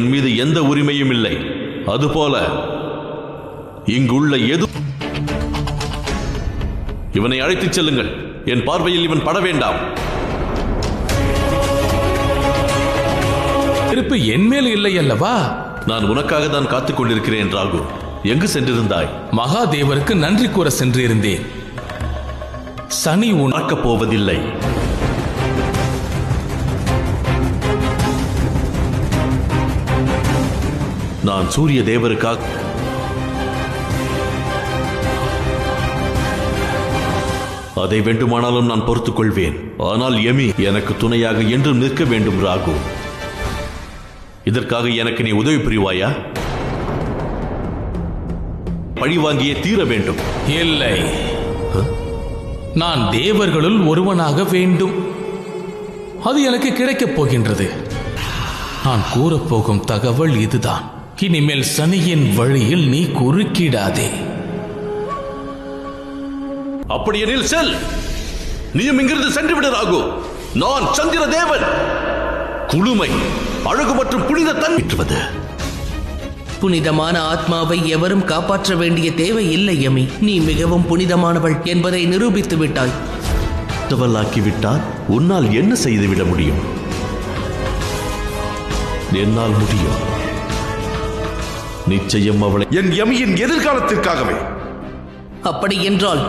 என் மீது எந்த உரிமையும் இல்லை. அதுபோல இங்குள்ள எது இவனை அழைத்துச் செல்லுங்கள். என் பார்வையில் இவன் பட வேண்டாம். இருப்பு என் மேல் இல்லை அல்லவா? நான் உனக்காக தான் காத்துக் கொண்டிருக்கிறேன். ராகு, எங்கு சென்றிருந்தாய்? மகாதேவருக்கு நன்றி கூற சென்றிருந்தேன். சனி உனக்கப் போவதில்லை. நான் சூரிய தேவருக்காக அதை வேண்டுமானாலும் நான் பொறுத்துக் கொள்வேன். ஆனால் யமி எனக்கு துணையாக என்றும் நிற்க வேண்டும். ராகு, இதற்காக எனக்கு நீ உதவி புரிவாயா? பழி வாங்கியே தீர வேண்டும். இல்லை, நான் தேவர்களுள் ஒருவனாக வேண்டும். அது எனக்கு கிடைக்கப் போகின்றது. நான் கூறப்போகும் தகவல் இதுதான். இனிமேல் சனியின் வழியில் நீ குறுக்கிடாதே. அப்படியெனில் செல். நீயும் இங்கிருந்து சென்று விடு ராகு. நான் சந்திர தேவன். குளுமை, அழகு மற்றும் புனித தன்மைற்றுவது. புனிதமான ஆத்மாவை எவரும் காப்பாற்ற வேண்டிய தேவை இல்லை யமி. நீ மிகவும் புனிதமானவள் என்பதை நிரூபித்து விட்டாய். விட்டால் உன்னால் என்ன செய்துவிட முடியும்? என்னால் முடியும். நிச்சயம் அவளை என் யமியின் எதிர்காலத்திற்காகவே. அப்படி என்றால்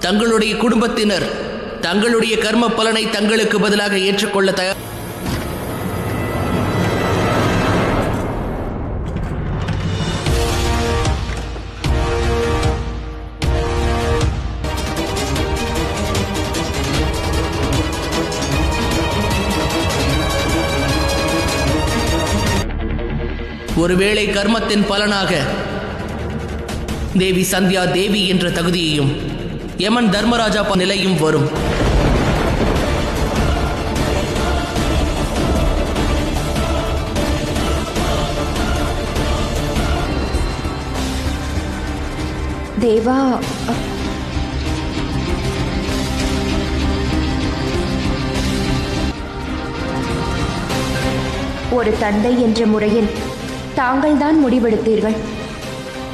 தங்களுடைய குடும்பத்தினர் தங்களுடைய கர்ம பலனை தங்களுக்கு பதிலாக ஏற்றுக்கொள்ள தயார். ஒருவேளை கர்மத்தின் பலனாக தேவி சந்தியா தேவி என்ற தகுதியையும் யமன் தர்மராஜா நிலையும் வரும். தேவா, ஒரு தந்தை என்ற முறையில் தாங்கள்தான் முடிவெடுத்தீர்கள்.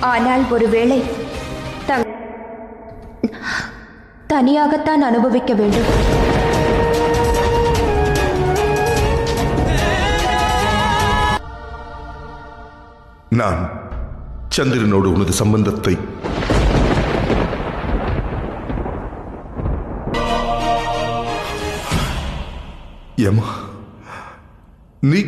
ஆனால் ஒருவேளை தனியாகத்தான் அனுபவிக்க வேண்டும். நான் சந்திரனோடு உனது சம்பந்தத்தை யமா, நீ